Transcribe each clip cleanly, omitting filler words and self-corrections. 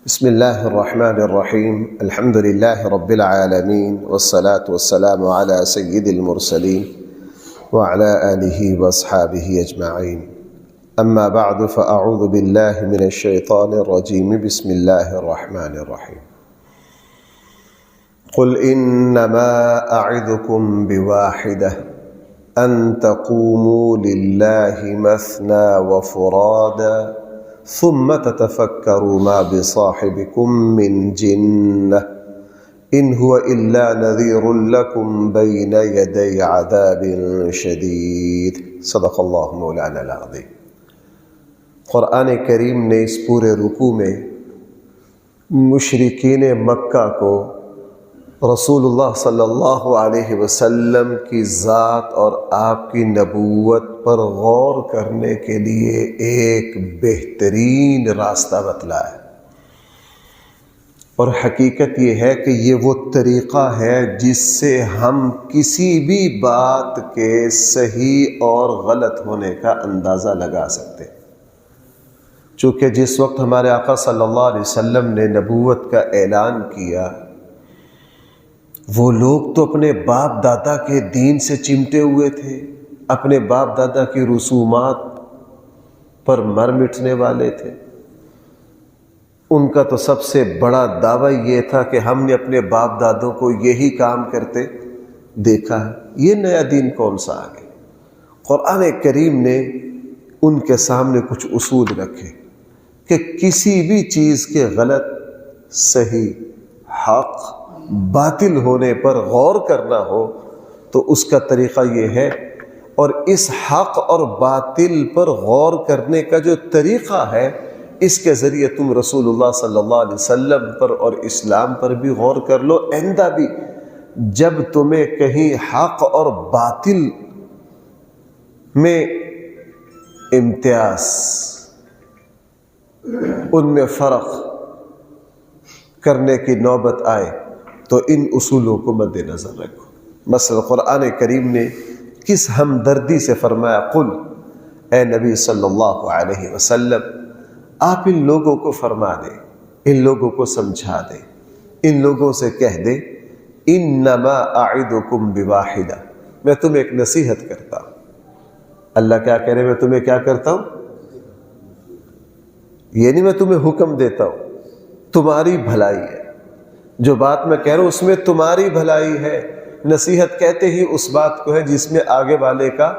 بسم الله الرحمن الرحيم الحمد لله رب العالمين والصلاة والسلام على سيد المرسلين وعلى آله وأصحابه أجمعين أما بعد فأعوذ بالله من الشيطان الرجيم بسم الله الرحمن الرحيم قل إنما أعظكم بواحدة أن تقوموا لله مثنى وفرادا ثم تتفكروا ما بصاحبكم من جنة إن هو إلا نذير لكم بين يدي عذاب شديد صدق اللہ مولانا العظیم۔ قرآن کریم نے اس پورے رکوع میں مشرکین مکہ کو رسول اللہ صلی اللہ علیہ وسلم کی ذات اور آپ کی نبوت پر غور کرنے کے لیے ایک بہترین راستہ بتلایا، اور حقیقت یہ ہے کہ یہ وہ طریقہ ہے جس سے ہم کسی بھی بات کے صحیح اور غلط ہونے کا اندازہ لگا سکتے ہیں۔ چونکہ جس وقت ہمارے آقا صلی اللہ علیہ وسلم نے نبوت کا اعلان کیا، وہ لوگ تو اپنے باپ دادا کے دین سے چمٹے ہوئے تھے، اپنے باپ دادا کی رسومات پر مر مٹنے والے تھے۔ ان کا تو سب سے بڑا دعویٰ یہ تھا کہ ہم نے اپنے باپ دادوں کو یہی کام کرتے دیکھا ہے، یہ نیا دین کون سا آ گیا؟ قرآن کریم نے ان کے سامنے کچھ اصول رکھے کہ کسی بھی چیز کے غلط، صحیح، حق، باطل ہونے پر غور کرنا ہو تو اس کا طریقہ یہ ہے، اور اس حق اور باطل پر غور کرنے کا جو طریقہ ہے، اس کے ذریعے تم رسول اللہ صلی اللہ علیہ وسلم پر اور اسلام پر بھی غور کر لو۔ آئندہ بھی جب تمہیں کہیں حق اور باطل میں امتیاز، ان میں فرق کرنے کی نوبت آئے تو ان اصولوں کو مد نظر رکھو۔ مثلا قرآن کریم نے کس ہمدردی سے فرمایا، قل، اے نبی صلی اللہ علیہ وسلم، آپ ان لوگوں کو فرما دیں، ان لوگوں کو سمجھا دیں، ان لوگوں سے کہہ دیں، انما اعظکم بواحدہ، میں تمہیں ایک نصیحت کرتا ہوں۔ اللہ کیا کہہ رہے، میں تمہیں کیا کرتا ہوں؟ یہ نہیں میں تمہیں حکم دیتا ہوں، تمہاری بھلائی ہے، جو بات میں کہہ رہا ہوں اس میں تمہاری بھلائی ہے۔ نصیحت کہتے ہی اس بات کو ہے جس میں آگے والے کا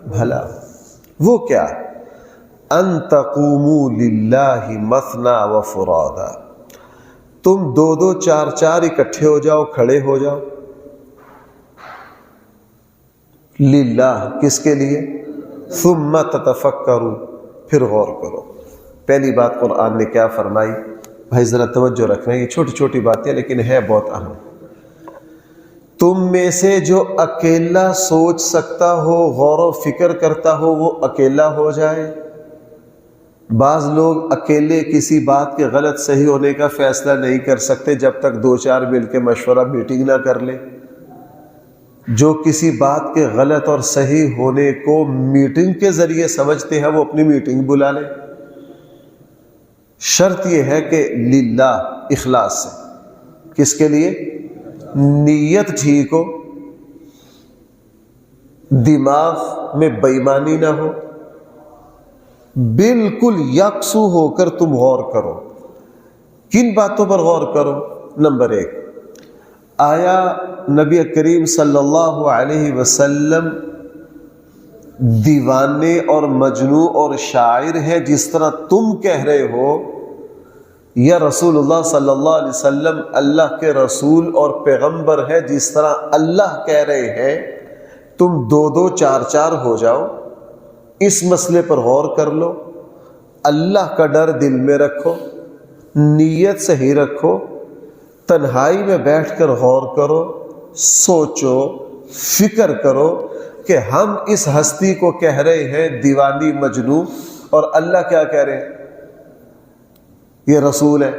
بھلا ہو۔ وہ کیا؟ ان تقوموا للہ مثنی و فرادا، تم دو دو چار چار اکٹھے ہو جاؤ، کھڑے ہو جاؤ۔ للہ، کس کے لیے؟ ثم تتفکروا، پھر غور کرو۔ پہلی بات قرآن نے کیا فرمائی؟ بھائی ذرا توجہ رکھنا، یہ چھوٹی چھوٹی باتیں لیکن ہے بہت اہم۔ تم میں سے جو اکیلا سوچ سکتا ہو، غور و فکر کرتا ہو، وہ اکیلا ہو جائے۔ بعض لوگ اکیلے کسی بات کے غلط صحیح ہونے کا فیصلہ نہیں کر سکتے جب تک دو چار مل کے مشورہ میٹنگ نہ کر لے۔ جو کسی بات کے غلط اور صحیح ہونے کو میٹنگ کے ذریعے سمجھتے ہیں، وہ اپنی میٹنگ بلا لیں۔ شرط یہ ہے کہ للہ، اخلاص سے۔ کس کے لیے؟ نیت ٹھیک ہو، دماغ میں بے ایمانی نہ ہو، بالکل یکسو ہو کر تم غور کرو۔ کن باتوں پر غور کرو؟ نمبر ایک، آیا نبی کریم صلی اللہ علیہ وسلم دیوانے اور مجنوں اور شاعر ہے جس طرح تم کہہ رہے ہو، یا رسول اللہ صلی اللہ علیہ وسلم اللہ کے رسول اور پیغمبر ہے جس طرح اللہ کہہ رہے ہیں؟ تم دو دو چار چار ہو جاؤ، اس مسئلے پر غور کر لو، اللہ کا ڈر دل میں رکھو، نیت صحیح رکھو، تنہائی میں بیٹھ کر غور کرو، سوچو، فکر کرو کہ ہم اس ہستی کو کہہ رہے ہیں دیوانی مجنوں، اور اللہ کیا کہہ رہے ہیں؟ یہ رسول ہے۔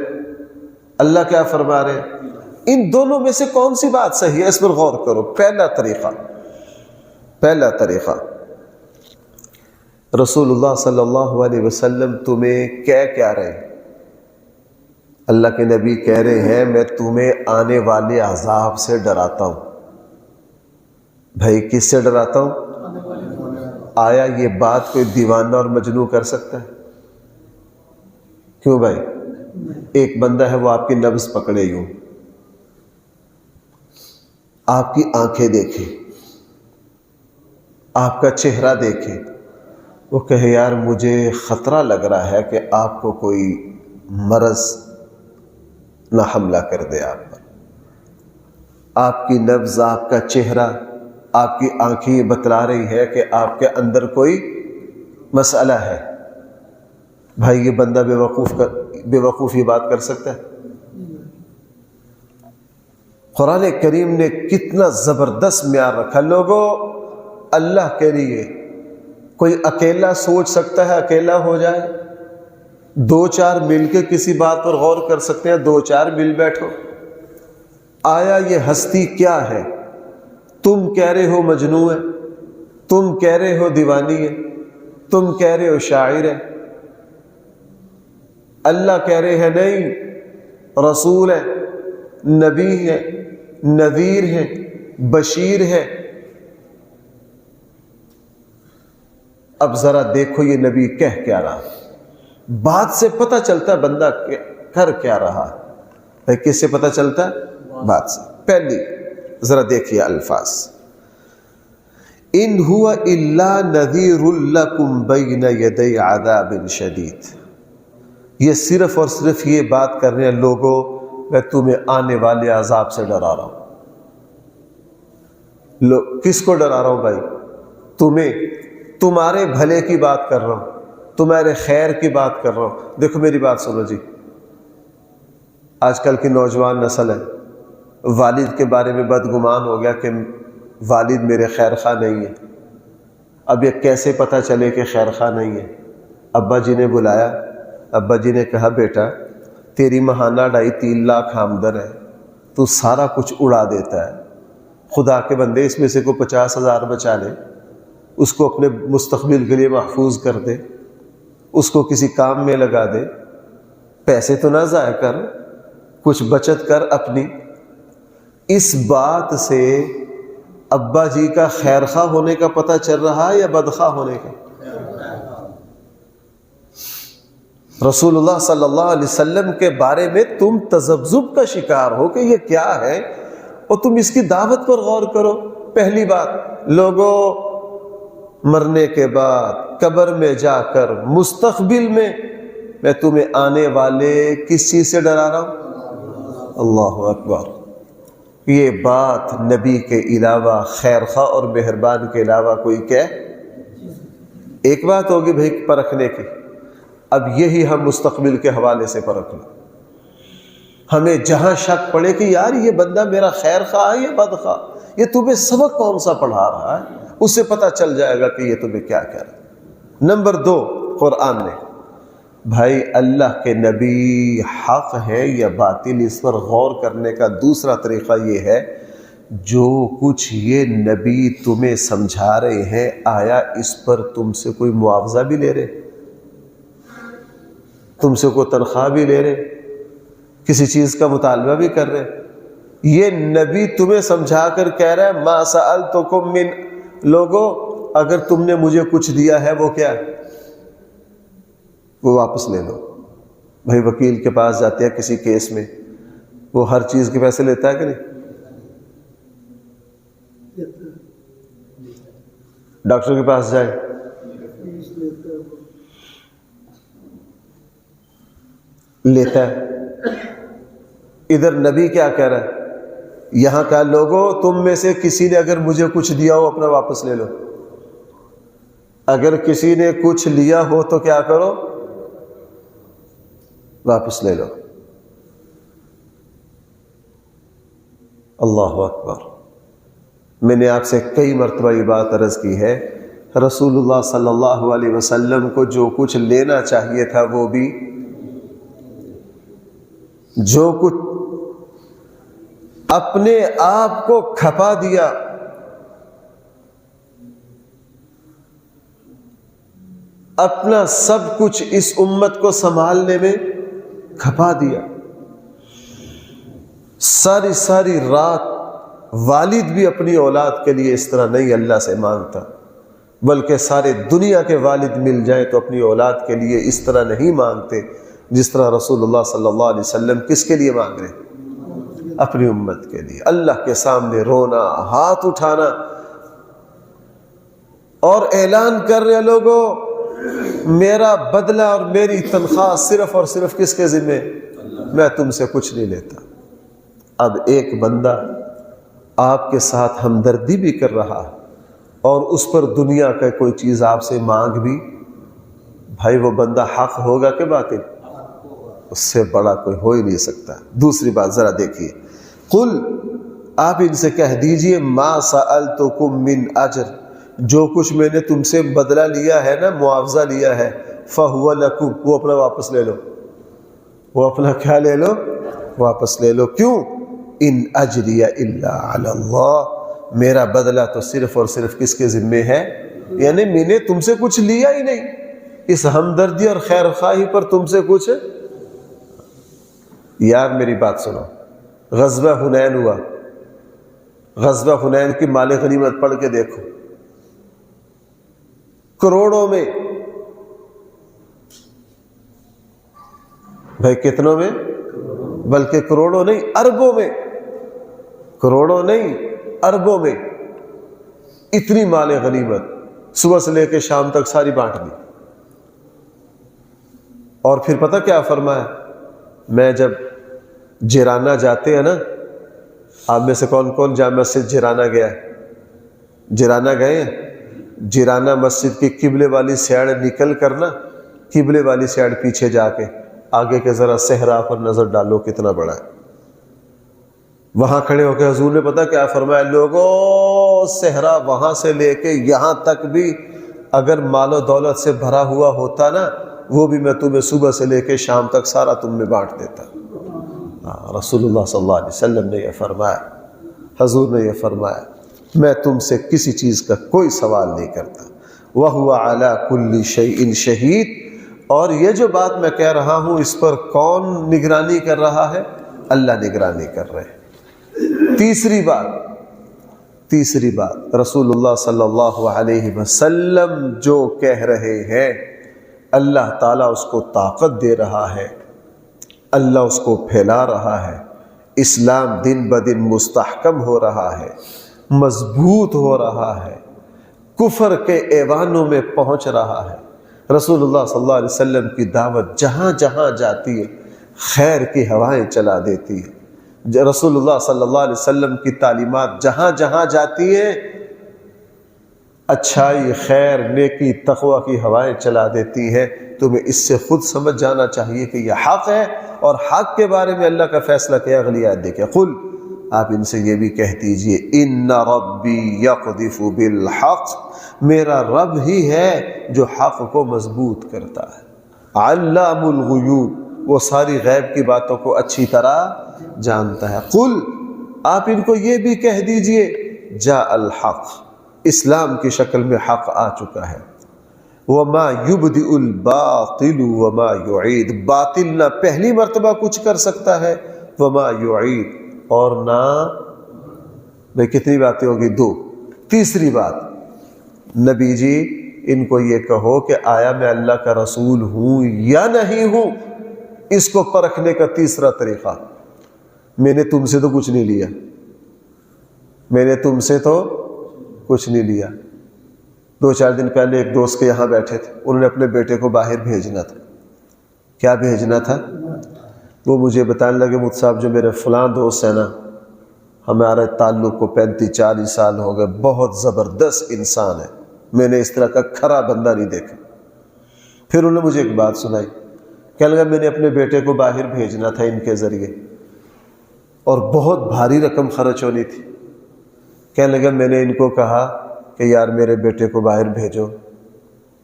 اللہ کیا فرما رہے ہیں؟ ان دونوں میں سے کون سی بات صحیح ہے، اس پر غور کرو۔ پہلا طریقہ، رسول اللہ صلی اللہ علیہ وسلم تمہیں کہہ کیا رہے ہیں؟ اللہ کے نبی کہہ رہے ہیں میں تمہیں آنے والے عذاب سے ڈراتا ہوں. بھائی کس سے ڈراتا ہوں؟ آیا یہ بات کوئی دیوانہ اور مجنون کر سکتا ہے؟ کیوں بھائی؟ ایک بندہ ہے وہ آپ کی نبض پکڑے یوں، آپ کی آنکھیں دیکھے، آپ کا چہرہ دیکھے، وہ کہے یار مجھے خطرہ لگ رہا ہے کہ آپ کو کوئی مرض نہ حملہ کر دے آپ پر. آپ کی نبض، آپ کا چہرہ، آپ کی آنکھیں یہ بتلا رہی ہے کہ آپ کے اندر کوئی مسئلہ ہے. بھائی یہ بندہ بے وقوف یہ بات کر سکتا ہے؟ قرآن کریم نے کتنا زبردست معیار رکھا. لوگوں اللہ کے لیے کوئی اکیلا سوچ سکتا ہے اکیلا ہو جائے؟ دو چار مل کے کسی بات پر غور کر سکتے ہیں؟ دو چار مل بیٹھو. آیا یہ ہستی کیا ہے؟ تم کہہ رہے ہو مجنون ہے، تم کہہ رہے ہو دیوانی ہے، تم کہہ رہے ہو شاعر ہے. اللہ کہہ رہے ہیں نہیں، رسول ہے، نبی ہے، نذیر ہے، بشیر ہے. اب ذرا دیکھو یہ نبی کہہ کیا رہا. بات سے پتہ چلتا ہے بندہ کر کیا رہا ہے. کس سے پتہ چلتا ہے؟ بات سے. پہلی ذرا دیکھیے الفاظ، ان هو الا نذیر لکم بین یدی عذاب شدید. یہ صرف اور صرف یہ بات کر رہے ہیں لوگوں میں تمہیں آنے والے عذاب سے ڈرا رہا ہوں. کس کو ڈرا رہا ہوں بھائی؟ تمہیں. تمہارے بھلے کی بات کر رہا ہوں، تمہارے خیر کی بات کر رہا ہوں. دیکھو میری بات سنو جی، آج کل کی نوجوان نسل ہے والد کے بارے میں بدگمان ہو گیا کہ والد میرے خیر خواہ نہیں ہے. اب یہ کیسے پتہ چلے کہ خیر خواہ نہیں ہے؟ ابا جی نے بلایا، ابا جی نے کہا بیٹا تیری ماہانہ 2.5-3 لاکھ آمدن ہے، تو سارا کچھ اڑا دیتا ہے. خدا کے بندے اس میں سے کوئی 50,000 بچا لے، اس کو اپنے مستقبل کے لیے محفوظ کر دے، اس کو کسی کام میں لگا دے. پیسے تو نہ ضائع کر، کچھ بچت کر اپنی. اس بات سے ابا جی کا خیر خواہ ہونے کا پتہ چل رہا ہے یا بدخواہ ہونے کا؟ رسول اللہ صلی اللہ علیہ وسلم کے بارے میں تم تذبذب کا شکار ہو کہ یہ کیا ہے، اور تم اس کی دعوت پر غور کرو. پہلی بات، لوگوں مرنے کے بعد قبر میں جا کر مستقبل میں تمہیں آنے والے کس چیز سے ڈرا رہا ہوں؟ اللہ اکبر. یہ بات نبی کے علاوہ، خیر خواہ اور مہربان کے علاوہ کوئی کہ ایک بات ہوگی بھائی پرکھنے کی. اب یہی ہم مستقبل کے حوالے سے پرکھ لیں. ہمیں جہاں شک پڑے کہ یار یہ بندہ میرا خیر خواہ ہے یا بد خواہ، یہ تمہیں سبق کون سا پڑھا رہا ہے، اس سے پتہ چل جائے گا کہ یہ تمہیں کیا کہہ رہا ہے. نمبر 2، قرآن نے بھائی اللہ کے نبی حق ہے یا باطل، اس پر غور کرنے کا دوسرا طریقہ یہ ہے جو کچھ یہ نبی تمہیں سمجھا رہے ہیں آیا اس پر تم سے کوئی معاوضہ بھی لے رہے، تم سے کوئی تنخواہ بھی لے رہے، کسی چیز کا مطالبہ بھی کر رہے؟ یہ نبی تمہیں سمجھا کر کہہ رہا ہے ما سألتکم من، لوگوں اگر تم نے مجھے کچھ دیا ہے وہ کیا ہے، وہ واپس لے لو. بھائی وکیل کے پاس جاتے ہیں کسی کیس میں، وہ ہر چیز کے پیسے لیتا ہے کہ نہیں؟ ڈاکٹر کے پاس جائے لیتا ہے. ادھر نبی کیا کہہ رہا ہے؟ یہاں کا لوگوں تم میں سے کسی نے اگر مجھے کچھ دیا ہو اپنا واپس لے لو. اگر کسی نے کچھ لیا ہو تو کیا کرو؟ واپس لے لو. اللہ اکبر. میں نے آپ سے کئی مرتبہ یہ بات عرض کی ہے، رسول اللہ صلی اللہ علیہ وسلم کو جو کچھ لینا چاہیے تھا وہ بھی، جو کچھ اپنے آپ کو کھپا دیا، اپنا سب کچھ اس امت کو سنبھالنے میں کھپا دیا. ساری ساری رات والد بھی اپنی اولاد کے لیے اس طرح نہیں اللہ سے مانگتا، بلکہ سارے دنیا کے والد مل جائیں تو اپنی اولاد کے لیے اس طرح نہیں مانگتے جس طرح رسول اللہ صلی اللہ علیہ وسلم کس کے لیے مانگ رہے؟ اپنی امت کے لیے۔ اللہ کے سامنے رونا، ہاتھ اٹھانا اور اعلان کر رہے لوگوں میرا بدلہ اور میری تنخواہ صرف اور صرف کس کے ذمہ؟ میں تم سے کچھ نہیں لیتا۔ اب ایک بندہ آپ کے ساتھ ہمدردی بھی کر رہا ہے اور اس پر دنیا کا کوئی چیز آپ سے مانگ بھی، بھائی وہ بندہ حق ہوگا کہ باطل؟ اس سے بڑا کوئی ہو ہی نہیں سکتا۔ دوسری بات ذرا دیکھیے، قل آپ ان سے کہہ دیجئے ما سألتکم من اجر، جو کچھ میں نے تم سے بدلہ لیا ہے نا، معاوضہ لیا ہے، فہو لکم، وہ اپنا واپس لے لو، وہ اپنا کیا لے لو؟ واپس لے لو۔ کیوں؟ ان اجری الا علی اللہ، میرا بدلہ تو صرف اور صرف کس کے ذمے ہے؟ یعنی میں نے تم سے کچھ لیا ہی نہیں، اس ہمدردی اور خیر خواہی پر تم سے کچھ۔ یار میری بات سنو، غزوہ حنین ہوا، غزوہ حنین کی مال غنیمت پڑھ کے دیکھو، کروڑوں میں، بھائی کتنوں میں؟ بلکہ کروڑوں نہیں، اربوں میں، کروڑوں نہیں اربوں میں اتنی مال غنیمت صبح سے لے کے شام تک ساری بانٹ دی۔ اور پھر پتہ کیا فرمایا؟ میں جب جیرانہ جاتے ہیں نا، آپ میں سے کون کون جامع مسجد جیرانہ گیا ہے؟ جیرانہ گئے ہیں؟ جیرانہ مسجد کی قبلے والی سائڈ نکل کر نا، قبلے والی سائڈ پیچھے جا کے آگے کے ذرا صحرا پر نظر ڈالو کتنا بڑا ہے۔ وہاں کھڑے ہو کے حضور نے پتہ کیا فرمایا؟ لوگوں صحرا وہاں سے لے کے یہاں تک بھی اگر مال و دولت سے بھرا ہوا ہوتا نا، وہ بھی میں تمہیں صبح سے لے کے شام تک سارا تم میں بانٹ دیتا۔ رسول اللہ صلی اللہ علیہ وسلم نے یہ فرمایا، حضور نے یہ فرمایا میں تم سے کسی چیز کا کوئی سوال نہیں کرتا، وَهُوَ عَلَى كُلِّ شَيْءٍ شَهِيدٌ، اور یہ جو بات میں کہہ رہا ہوں اس پر کون نگرانی کر رہا ہے؟ اللہ نگرانی کر رہے ہیں۔ تیسری بات رسول اللہ صلی اللہ علیہ وسلم جو کہہ رہے ہیں اللہ تعالیٰ اس کو طاقت دے رہا ہے، اللہ اس کو پھیلا رہا ہے، اسلام دن بدن مستحکم ہو رہا ہے، مضبوط ہو رہا ہے، کفر کے ایوانوں میں پہنچ رہا ہے۔ رسول اللہ صلی اللہ علیہ وسلم کی دعوت جہاں جہاں جاتی ہے خیر کی ہوائیں چلا دیتی ہے۔ رسول اللہ صلی اللہ علیہ وسلم کی تعلیمات جہاں جہاں جاتی ہیں اچھائی، خیر، نیکی، تقوی کی ہوائیں چلا دیتی ہیں۔ تمہیں اس سے خود سمجھ جانا چاہیے کہ یہ حق ہے، اور حق کے بارے میں اللہ کا فیصلہ کیا؟ اگلی آیت دیکھیں، قل آپ ان سے یہ بھی کہہ دیجئے ان ربی یقذف بالحق، میرا رب ہی ہے جو حق کو مضبوط کرتا ہے، علام الغیوب، وہ ساری غیب کی باتوں کو اچھی طرح جانتا ہے۔ قل آپ ان کو یہ بھی کہہ دیجئے جاء الحق، اسلام کی شکل میں حق آ چکا ہے، وما یبدئ الباطل وما یعید، باطل نہ پہلی مرتبہ کچھ کر سکتا ہے، وما یعید، اور نہ، بھئی کتنی باتیں ہوگی؟ دو۔ تیسری بات، نبی جی ان کو یہ کہو کہ آیا میں اللہ کا رسول ہوں یا نہیں ہوں، اس کو پرکھنے کا تیسرا طریقہ، میں نے تم سے تو کچھ نہیں لیا، میں نے تم سے تو کچھ نہیں لیا۔ 2-4 دن پہلے ایک دوست کے یہاں بیٹھے تھے، انہوں نے اپنے بیٹے کو باہر بھیجنا تھا۔ کیا بھیجنا تھا؟ وہ مجھے بتانے لگے مجھ صاحب جو میرے فلاں دوست ہیں نا، ہمارے تعلق کو 35-40 سال ہو گئے، بہت زبردست انسان ہے، میں نے اس طرح کا کھرا بندہ نہیں دیکھا۔ پھر انہوں نے مجھے ایک بات سنائی، کہنے لگا میں نے اپنے بیٹے کو باہر بھیجنا تھا ان کے ذریعے، اور بہت بھاری رقم خرچ ہونی تھی۔ کہنے لگا میں نے ان کو کہا کہ یار میرے بیٹے کو باہر بھیجو،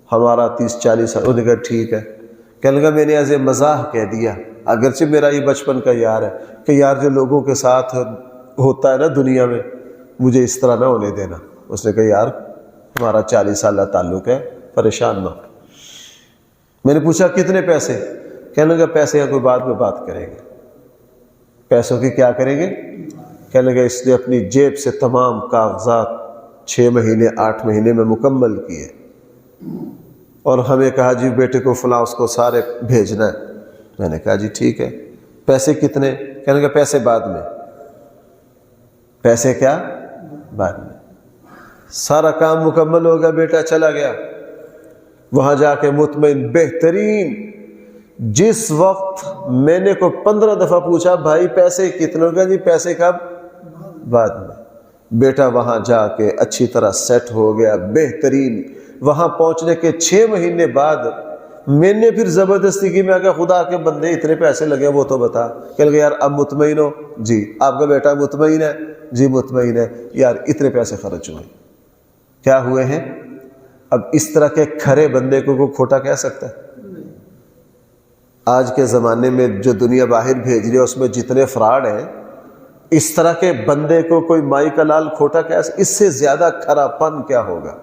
ہمارا 30-40 سال، انہوں نے کہا ٹھیک ہے۔ کہنے لگا میں نے ایز اے مزاح کہہ دیا، اگرچہ میرا یہ بچپن کا یار ہے، کہ یار جو لوگوں کے ساتھ ہوتا ہے نا دنیا میں، مجھے اس طرح نہ ہونے دینا۔ اس نے کہا یار ہمارا 40 سالہ تعلق ہے، پریشان نہ۔ میں نے پوچھا کتنے پیسے؟ کہنے لگا پیسے کا کوئی بعد میں بات کریں گے۔ پیسوں کی کیا کریں گے؟ کہنے لگے اس نے اپنی جیب سے تمام کاغذات 6 مہینے 8 مہینے میں مکمل کیے، اور ہمیں کہا جی بیٹے کو فلاں اس کو سارے بھیجنا ہے۔ میں نے کہا جی ٹھیک ہے، پیسے کتنے؟ کہنے لگے پیسے بعد میں۔ پیسے کیا؟ بعد میں۔ سارا کام مکمل ہو گیا، بیٹا چلا گیا، وہاں جا کے مطمئن بہترین، جس وقت میں نے کو 15 دفعہ پوچھا بھائی پیسے کتنے ہو گئے؟ جی پیسے کب؟ بعد میں۔ بیٹا وہاں جا کے اچھی طرح سیٹ ہو گیا، بہترین۔ وہاں پہنچنے کے 6 مہینے بعد میں نے پھر زبردستی کی، میں کہا خدا کے بندے اتنے پیسے لگے وہ تو بتا۔ کہ لگے یار اب مطمئن ہو؟ جی۔ آپ کا بیٹا مطمئن ہے؟ جی مطمئن ہے۔ یار اتنے پیسے خرچ ہوئے، کیا ہوئے ہیں؟ اب اس طرح کے کھرے بندے کو کوئی کھوٹا کہہ سکتا ہے؟ آج کے زمانے میں جو دنیا باہر بھیج رہی ہے اس میں جتنے فراڈ ہیں، اس طرح کے بندے کو کوئی مائی کا لال کھوٹا کہہ سکتا؟ اس سے زیادہ کھرا پن کیا ہوگا؟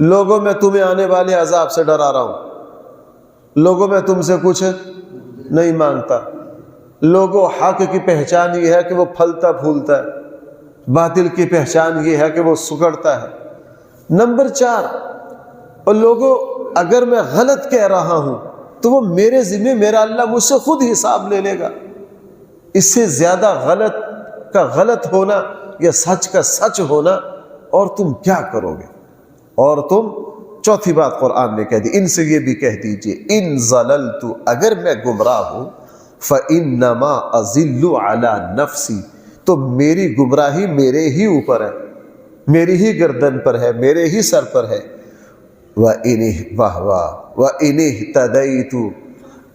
لوگوں میں تمہیں آنے والے عذاب سے ڈرا رہا ہوں، لوگوں میں تم سے کچھ نہیں مانگتا۔ لوگوں حق کی پہچان یہ ہے کہ وہ پھلتا پھولتا ہے، باطل کی پہچان یہ ہے کہ وہ سکڑتا ہے۔ نمبر 4، اور لوگوں اگر میں غلط کہہ رہا ہوں تو وہ میرے ذمہ، میرا اللہ مجھ سے خود حساب لے لے گا۔ اس سے زیادہ غلط کا غلط ہونا یا سچ کا سچ ہونا، اور تم کیا کرو گے؟ اور تم، چوتھی بات قرآن نے کہہ دی، ان سے یہ بھی کہہ دیجئے ان ضللت، اگر میں گمراہ ہوں، فإنما أضل على نفسی، تو میری گمراہی میرے ہی اوپر ہے، میری ہی گردن پر ہے، میرے ہی سر پر ہے۔ وَإِنِ اهْتَدَيْتُ،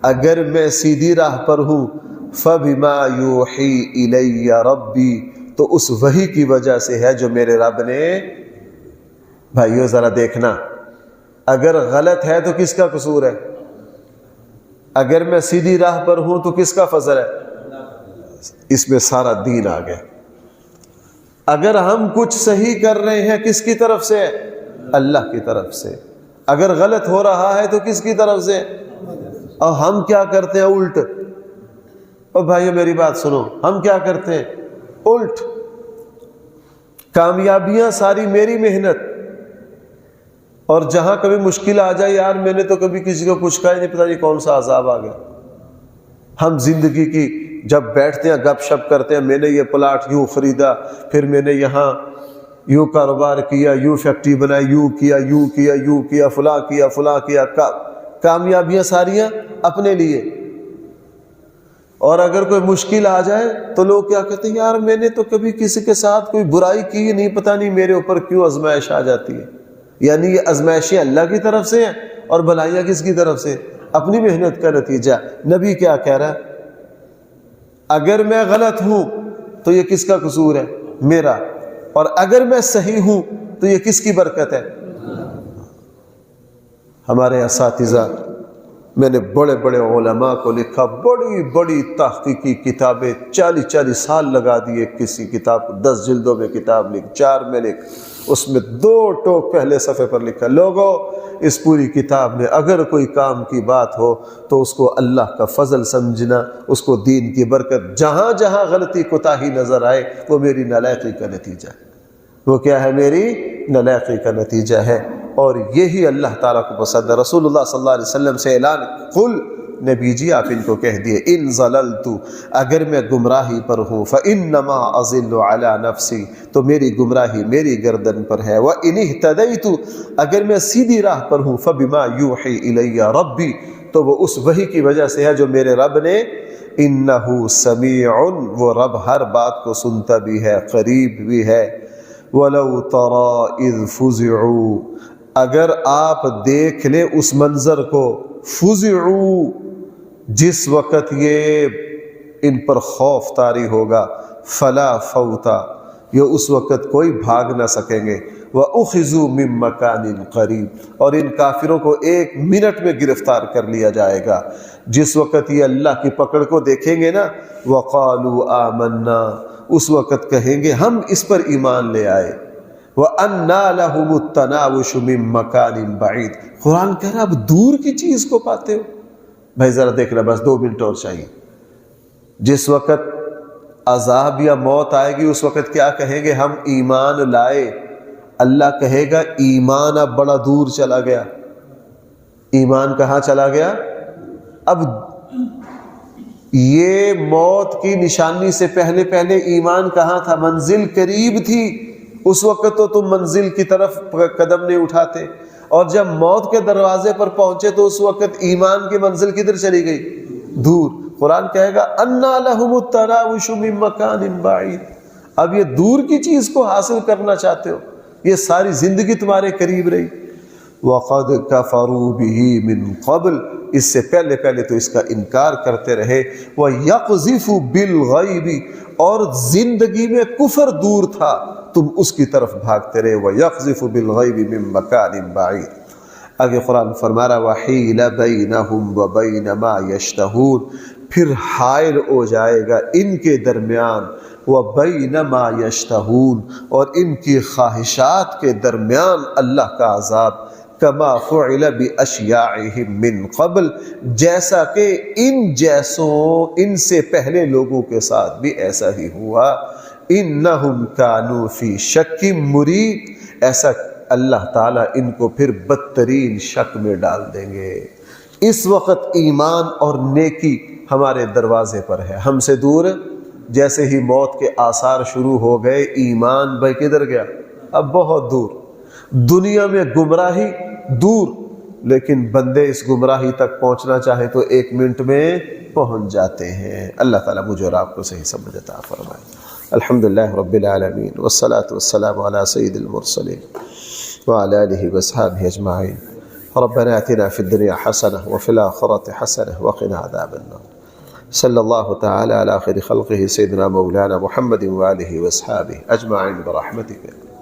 اگر میں سیدھی راہ پر ہوں، فَبِمَا يُوحِي إِلَيَّ رَبِّي، تو اس وحی کی وجہ سے ہے جو میرے رب نے۔ بھائیو ذرا دیکھنا، اگر غلط ہے تو کس کا قصور ہے؟ اگر میں سیدھی راہ پر ہوں تو کس کا فضل ہے؟ اس میں سارا دین آ گیا۔ اگر ہم کچھ صحیح کر رہے ہیں کس کی طرف سے؟ اللہ کی طرف سے۔ اگر غلط ہو رہا ہے تو کس کی طرف سے؟ اور ہم کیا کرتے ہیں؟ الٹ۔ اور بھائیو میری بات سنو، ہم کیا کرتے ہیں؟ الٹ۔ کامیابیاں ساری میری محنت، اور جہاں کبھی مشکل آ جائے، یار میں نے تو کبھی کسی کو کچھ کہا ہی نہیں، پتہ نہیں کون سا عذاب آ گیا۔ ہم زندگی کی جب بیٹھتے ہیں گپ شپ کرتے ہیں، میں نے یہ پلاٹ یوں خریدا، پھر میں نے یہاں یوں کاروبار کیا، یوں فیکٹری بنائی، یوں کیا یوں کیا یوں کیا، فلاں کیا فلاں کیا، کامیابیاں ساریاں اپنے لیے۔ اور اگر کوئی مشکل آ جائے تو لوگ کیا کہتے ہیں؟ یار میں نے تو کبھی کسی کے ساتھ کوئی برائی کی نہیں، پتہ نہیں میرے اوپر کیوں آزمائش آ جاتی ہے۔ یعنی یہ آزمائشیں اللہ کی طرف سے ہیں، اور بھلائیاں کس کی طرف سے؟ اپنی محنت کا نتیجہ۔ نبی کیا کہہ رہا ہے؟ اگر میں غلط ہوں تو یہ کس کا قصور ہے؟ میرا۔ اور اگر میں صحیح ہوں تو یہ کس کی برکت ہے؟ ہمارے اساتذہ، میں نے بڑے بڑے علماء کو لکھا، بڑی بڑی تحقیقی کتابیں، 40 سال لگا دیے کسی کتاب کو، 10 جلدوں میں کتاب لکھ، 4 میں لکھ، اس میں 2 ٹوک پہلے صفحے پر لکھا، لوگوں اس پوری کتاب میں اگر کوئی کام کی بات ہو تو اس کو اللہ کا فضل سمجھنا، اس کو دین کی برکت، جہاں جہاں غلطی کوتاہی نظر آئے وہ میری نالائقی کا نتیجہ ہے۔ وہ کیا ہے؟ میری نالائقی کا نتیجہ ہے، اور یہی اللہ تعالیٰ کو پسند ہے۔ رسول اللہ صلی اللہ علیہ وسلم سے اعلان، قل، نبی جی آپ ان کو کہہ دیے، ان ضللت، اگر میں گمراہی پر ہوں، فانما اضل علی نفسی، تو میری گمراہی میری گردن پر ہے، وان اہتدیت، اگر میں سیدھی راہ پر ہوں، فبما یوحی الی ربی، تو وہ اس وحی کی وجہ سے ہے جو میرے رب نے، انہ سمیع، وہ رب ہر بات کو سنتا بھی ہے، قریب بھی ہے۔ وَلَوْ تَرَى إِذْ فُزِعُوا، اگر آپ دیکھ لیں اس منظر کو، فُزِعُوا، جس وقت یہ ان پر خوف طاری ہوگا، فَلَا فَوْتَ، یہ اس وقت کوئی بھاگ نہ سکیں گے، وَأُخِذُوا مِن مَّكَانٍ قَرِيبٍ، اور ان کافروں کو 1 منٹ میں گرفتار کر لیا جائے گا۔ جس وقت یہ اللہ کی پکڑ کو دیکھیں گے نا، وَقَالُوا آمَنَّا، اس وقت کہیں گے ہم اس پر ایمان لے آئے، وَأَنَّا لَهُمُ التَّنَاوُشُ مِن مَّكَانٍ بَعِيدٍ، قرآن کہہ رہا اب دور کی چیز کو پاتے ہو۔ بھائی ذرا دیکھنا، بس 2 منٹ اور چاہیے۔ جس وقت عذاب یا موت آئے گی اس وقت کیا کہیں گے؟ ہم ایمان لائے۔ اللہ کہے گا ایمان اب بڑا دور چلا گیا۔ ایمان کہاں چلا گیا؟ اب یہ موت کی نشانی سے پہلے پہلے ایمان کہاں تھا؟ منزل قریب تھی، اس وقت تو تم منزل کی طرف قدم نہیں اٹھاتے، اور جب موت کے دروازے پر پہنچے تو اس وقت ایمان کی منزل کدھر چلی گئی؟ دور۔ قرآن کہے گا اَنَّىٰ لَهُمُ التَّنَاوُشُ مِن مَّكَانٍ بَعِيدٍ۔ اب یہ دور کی چیز کو حاصل کرنا چاہتے ہو، یہ ساری زندگی تمہارے قریب رہی۔ وَقَدْ كَفَرُوا بِهِ مِن قَبْلِ، اس سے پہلے پہلے تو اس کا انکار کرتے رہے۔ وَيَقْذِفُ بِالْغَيْبِ، اور زندگی میں کفر دور تھا، تم اس کی طرف بھاگتے رہے۔ وَيَقْذِفُ بِالْغَيْبِ مِن مَّكَانٍ بَعِيدٍ۔ آگے قرآن فرما رہا وَحِيلَ بَيْنَهُمْ وَبَيْنَ مَا يَشْتَهُونَ، پھر حائل ہو جائے گا ان کے درمیان، وَبَيْنَ مَا يَشْتَهُونَ، اور ان کی خواہشات کے درمیان اللہ کا عذاب، كَمَا فُعِلَ بِأَشْيَاعِهِمْ مِن قَبْلِ، جیسا کہ ان جیسوں ان سے پہلے لوگوں کے ساتھ بھی ایسا ہی ہوا۔ إِنَّهُمْ كَانُوا فِي شَكٍّ مُّرِيبٍ، ایسا اللہ تعالیٰ ان کو پھر بدترین شک میں ڈال دیں گے۔ اس وقت ایمان اور نیکی ہمارے دروازے پر ہے، ہم سے دور۔ جیسے ہی موت کے آثار شروع ہو گئے، ایمان بھائی کدھر گیا؟ اب بہت دور۔ دنیا میں گمراہی دور، لیکن بندے اس گمراہی تک پہنچنا چاہے تو 1 منٹ میں پہنچ جاتے ہیں۔ اللہ تعالیٰ مجھے اور آپ کو صحیح سمجھ عطا فرمائے۔ الحمدللہ رب العالمین، والصلاة والسلام علی سید المرسلین وعلى آله وأصحابه أجمعين۔ ربنا آتنا في الدنيا حسنة وفي الآخرة حسنة وقنا عذاب النار۔ صلى الله تعالى على خير خلقه سيدنا مولانا محمد وآله وأصحابه أجمعين برحمتك۔